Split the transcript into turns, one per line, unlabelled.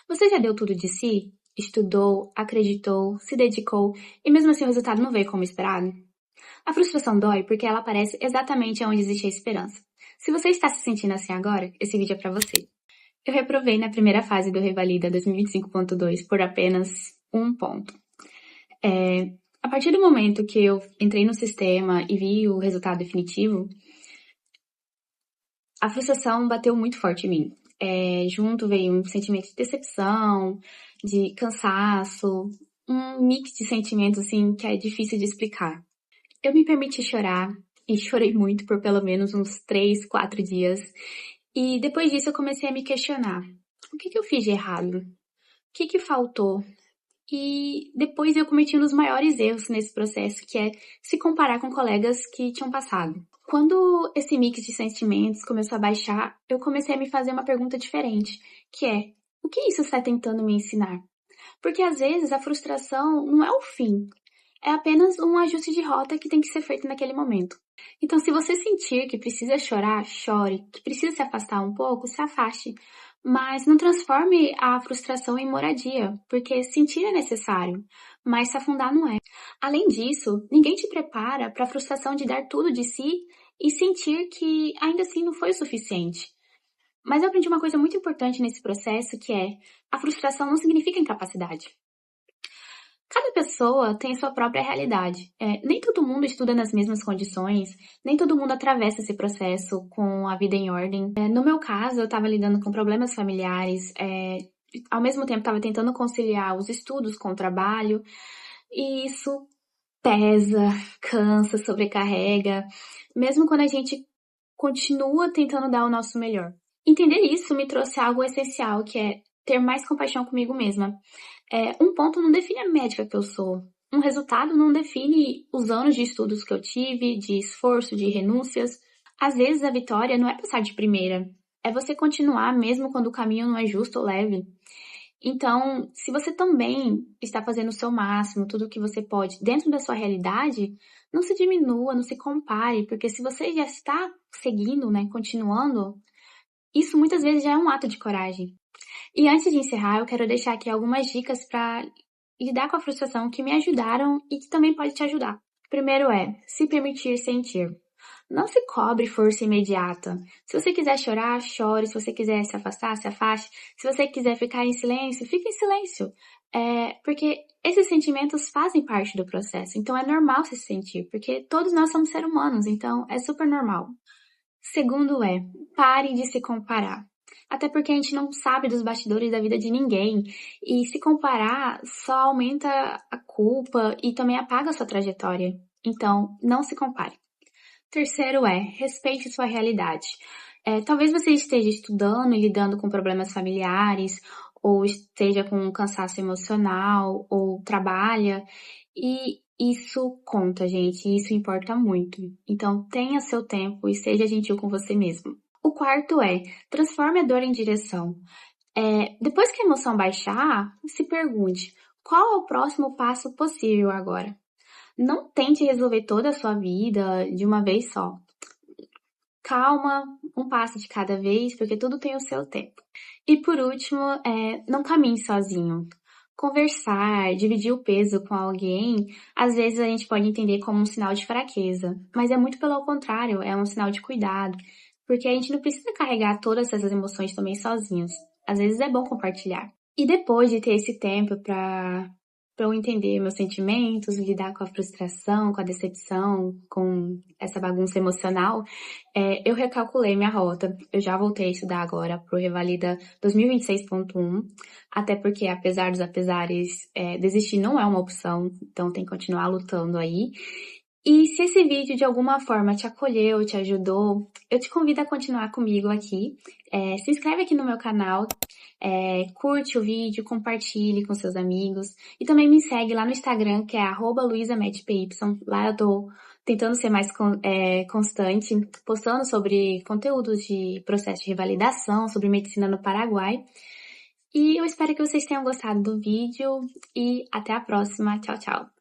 Você já deu tudo de si? Estudou, acreditou, se dedicou e mesmo assim o resultado não veio como esperado? A frustração dói porque ela aparece exatamente onde existe a esperança. Se você está se sentindo assim agora, esse vídeo é pra você. Eu reprovei na primeira fase do Revalida 2025.2 por apenas um ponto. A partir do momento que eu entrei no sistema e vi o resultado definitivo, a frustração bateu muito forte em mim. Junto veio um sentimento de decepção, de cansaço, um mix de sentimentos assim que é difícil de explicar. Eu me permiti chorar e chorei muito por pelo menos uns 3, 4 dias. E depois disso eu comecei a me questionar. O que eu fiz de errado? O que faltou? E depois eu cometi um dos maiores erros nesse processo, que é se comparar com colegas que tinham passado. Quando esse mix de sentimentos começou a baixar, eu comecei a me fazer uma pergunta diferente, que é: o que isso está tentando me ensinar? Porque às vezes a frustração não é o fim, é apenas um ajuste de rota que tem que ser feito naquele momento. Então, se você sentir que precisa chorar, chore, que precisa se afastar um pouco, se afaste. Mas não transforme a frustração em moradia, porque sentir é necessário, mas se afundar não é. Além disso, ninguém te prepara para a frustração de dar tudo de si e sentir que ainda assim não foi o suficiente. Mas eu aprendi uma coisa muito importante nesse processo, que é: a frustração não significa incapacidade. Cada pessoa tem sua própria realidade. Nem todo mundo estuda nas mesmas condições, nem todo mundo atravessa esse processo com a vida em ordem. No meu caso, eu estava lidando com problemas familiares, ao mesmo tempo estava tentando conciliar os estudos com o trabalho, e isso pesa, cansa, sobrecarrega, mesmo quando a gente continua tentando dar o nosso melhor. Entender isso me trouxe algo essencial, que é ter mais compaixão comigo mesma. Um ponto não define a médica que eu sou. Um resultado não define os anos de estudos que eu tive, de esforço, de renúncias. Às vezes a vitória não é passar de primeira, é você continuar mesmo quando o caminho não é justo ou leve. Então, se você também está fazendo o seu máximo, tudo o que você pode dentro da sua realidade, não se diminua, não se compare, porque se você já está seguindo, né, continuando, isso muitas vezes já é um ato de coragem. E antes de encerrar, eu quero deixar aqui algumas dicas para lidar com a frustração que me ajudaram e que também pode te ajudar. Primeiro é se permitir sentir. Não se cobre força imediata. Se você quiser chorar, chore. Se você quiser se afastar, se afaste. Se você quiser ficar em silêncio, fique em silêncio. Porque esses sentimentos fazem parte do processo. Então é normal se sentir, porque todos nós somos seres humanos, então é super normal. Segundo pare de se comparar. Até porque a gente não sabe dos bastidores da vida de ninguém. E se comparar só aumenta a culpa e também apaga a sua trajetória. Então, não se compare. Terceiro respeite sua realidade. Talvez você esteja estudando e lidando com problemas familiares, ou esteja com um cansaço emocional, ou trabalha, e isso conta, gente, e isso importa muito. Então, tenha seu tempo e seja gentil com você mesmo. O quarto transforme a dor em direção. Depois que a emoção baixar, se pergunte: qual é o próximo passo possível agora? Não tente resolver toda a sua vida de uma vez só. Calma, um passo de cada vez, porque tudo tem o seu tempo. E por último, não caminhe sozinho. Conversar, dividir o peso com alguém, às vezes a gente pode entender como um sinal de fraqueza, mas é muito pelo contrário, é um sinal de cuidado, porque a gente não precisa carregar todas essas emoções também sozinhos. Às vezes é bom compartilhar. E depois de ter esse tempo para eu entender meus sentimentos, lidar com a frustração, com a decepção, com essa bagunça emocional, eu recalculei minha rota. Eu já voltei a estudar agora pro Revalida 2026.1, até porque, apesar dos apesares, desistir não é uma opção, então tem que continuar lutando aí. E se esse vídeo de alguma forma te acolheu, te ajudou, eu te convido a continuar comigo aqui. Se inscreve aqui no meu canal, curte o vídeo, compartilhe com seus amigos. E também me segue lá no Instagram, que é @luisametpy. Lá eu tô tentando ser mais constante, postando sobre conteúdos de processo de revalidação, sobre medicina no Paraguai. E eu espero que vocês tenham gostado do vídeo e até a próxima. Tchau, tchau!